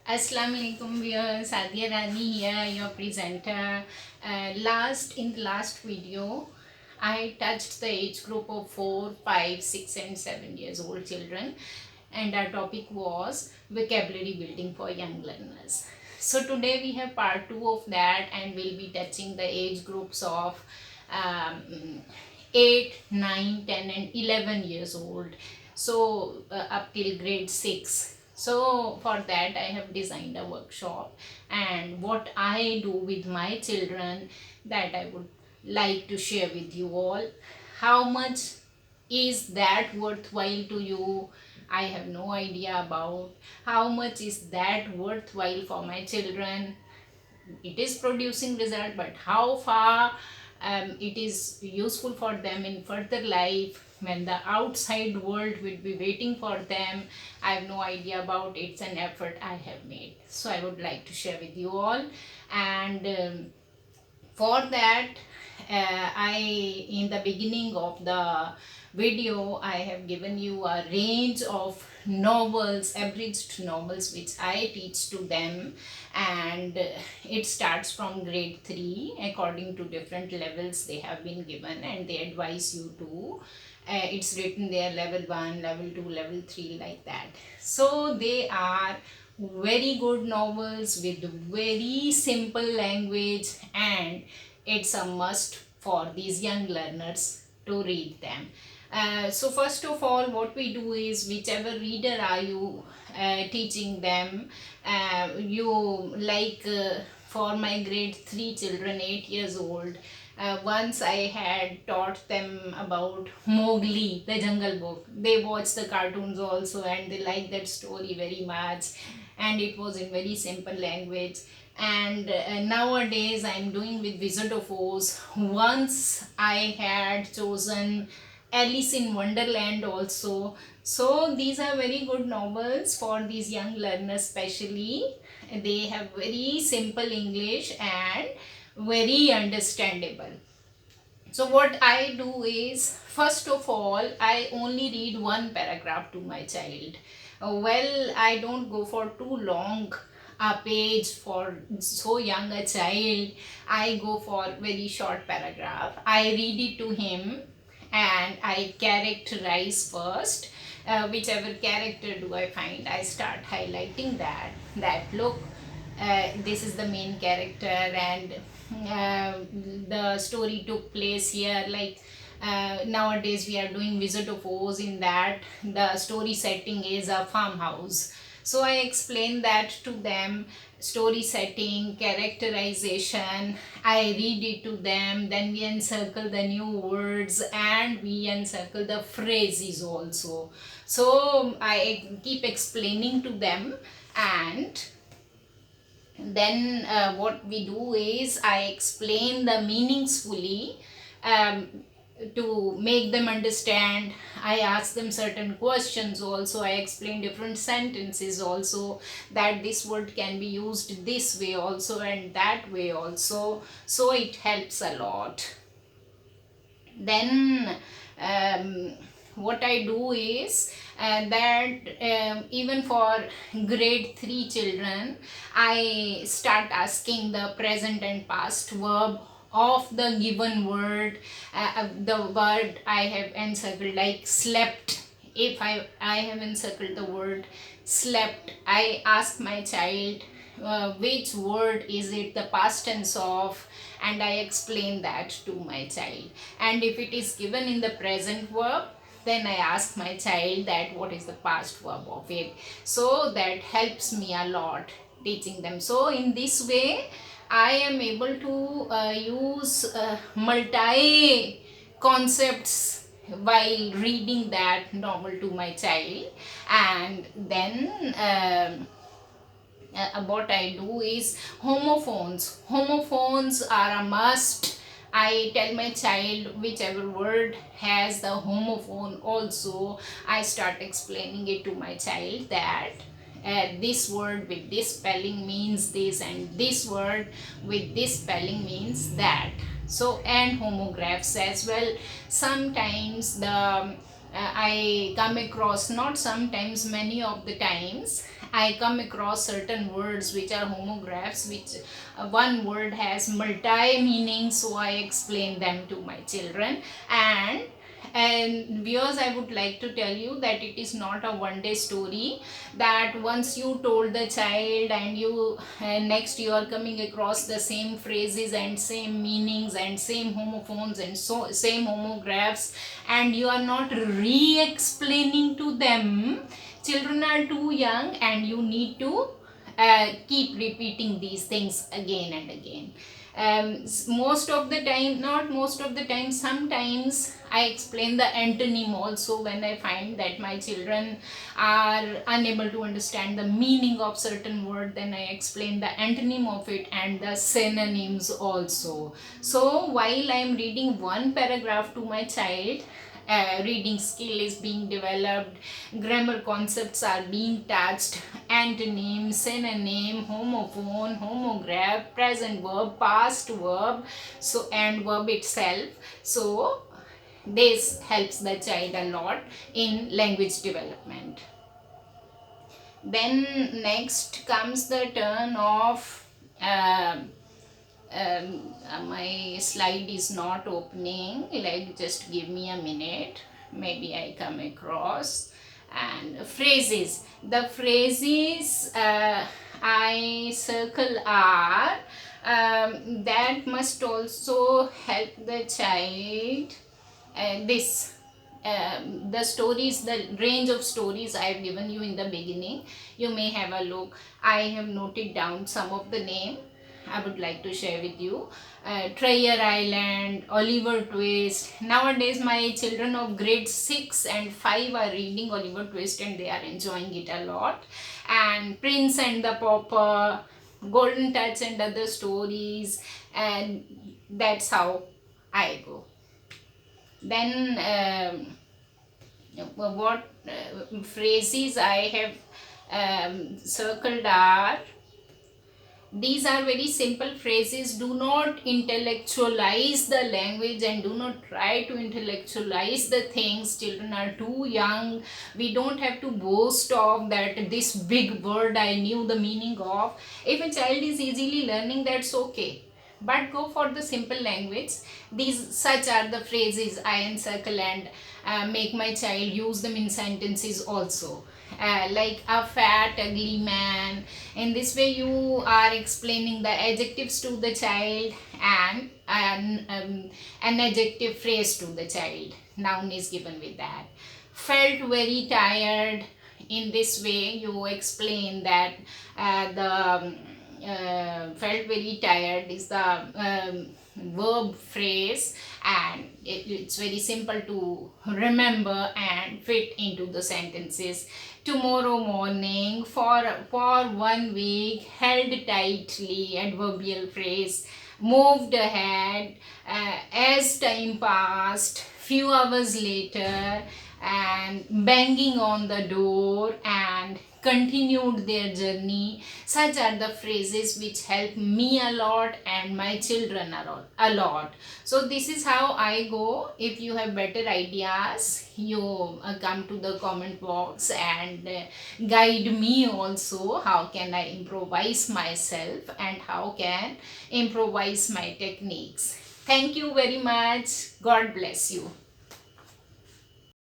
Assalamu alaikum viewers, Sadia Rani here, your presenter. In the last video, I touched the age group of 4, 5, 6 and 7 years old children, and our topic was vocabulary building for young learners. So today we have part 2 of that, and we'll be touching the age groups of um, 8, 9, 10 and 11 years old. So up till grade 6. So for that I have designed a workshop, and what I do with my children, that I would like to share with you all. How much is that worthwhile to you? I have no idea about. How much is that worthwhile for my children? It is producing result, but how far it is useful for them in further life when the outside world will be waiting for them, I have no idea about. It's an effort I have made, so I would like to share with you all. And for that, I in the beginning of the video I have given you a range of novels, abridged novels, which I teach to them. And it starts from grade 3 according to different levels they have been given, and they advise you to it's written there level 1, level 2, level 3, like that. So they are very good novels with very simple language, and it's a must for these young learners to read them. So first of all, what we do is, whichever reader are you teaching them, you like for my grade 3 children, 8 years old, once I had taught them about Mowgli, the Jungle Book. They watch the cartoons also, and they like that story very much, and it was in very simple language. And nowadays I'm doing with Wizard of Oz. Once I had chosen Alice in Wonderland also. So these are very good novels for these young learners, especially. They have very simple English and very understandable. So what I do is, first of all, I only read one paragraph to my child. Well, I don't go for too long a page for so young a child. I go for very short paragraph. I read it to him, and I characterize first. Whichever character do I find, I start highlighting that look, this is the main character, and the story took place here, like nowadays we are doing Wizard of Oz. In that, the story setting is a farmhouse. So I explain that to them, story setting, characterization. I read it to them, then we encircle the new words, and we encircle the phrases also. So I keep explaining to them, and then what we do is, I explain the meanings fully, um, to make them understand. I ask them certain questions also. I explain different sentences also, that this word can be used this way also and that way also. So it helps a lot. Then what I do is, that even for grade 3 children, I start asking the present and past verb of the given word. The word I have encircled, like slept. If I have encircled the word slept, I ask my child, which word is it the past tense of, and I explain that to my child. And if it is given in the present verb, then I ask my child that what is the past verb of it. So that helps me a lot teaching them. So in this way I am able to use multi concepts while reading that novel to my child. And then what I do is, homophones. Homophones are a must. I tell my child, whichever word has the homophone also, I start explaining it to my child, that this word with this spelling means this, and this word with this spelling means that. So, and homographs as well. Sometimes I come across, not sometimes, many of the times I come across certain words which are homographs, which one word has multi meanings, so I explain them to my children. And viewers, I would like to tell you that it is not a one day story, that once you told the child and you next you are coming across the same phrases and same meanings and same homophones and so same homographs, and you are not re-explaining to them. Children are too young and you need to keep repeating these things again and again. Most of the time, not most of the time, sometimes I explain the antonym also when I find that my children are unable to understand the meaning of certain word. Then I explain the antonym of it and the synonyms also. So while I am reading one paragraph to my child, reading skill is being developed, grammar concepts are being touched, antonym, synonym, homophone, homograph, present verb, past verb, so and verb itself. So this helps the child a lot in language development. Then next comes the turn of my slide is not opening, like just give me a minute, maybe I come across. And phrases, the phrases I circle are that must also help the child. This the stories, the range of stories I have given you in the beginning, you may have a look. I have noted down some of the name I would like to share with you. Treasure Island, Oliver Twist. Nowadays my children of grade 6 and 5 are reading Oliver Twist and they are enjoying it a lot. And Prince and the Pauper, Golden Touch and other stories, and that's how I go. Then what phrases I have circled are, these are very simple phrases. Do not intellectualize the language and do not try to intellectualize the things. Children are too young. We don't have to boast of that this big word I knew the meaning of. If a child is easily learning, that's okay, but go for the simple language. These such are the phrases I encircle and make my child use them in sentences also. Like a fat ugly man. In this way you are explaining the adjectives to the child and an adjective phrase to the child. Noun is given with that. Felt very tired. In this way you explain that felt very tired is the verb phrase, and it's very simple to remember and fit into the sentences. Tomorrow morning, for 1 week, held tightly, adverbial phrase. Moved ahead, as time passed, few hours later, and banging on the door, and continued their journey. Such are the phrases which help me a lot and my children a lot. So this is how I go. If you have better ideas, you come to the comment box and guide me also. How can I improvise myself and how can improvise my techniques. Thank you very much. God bless you.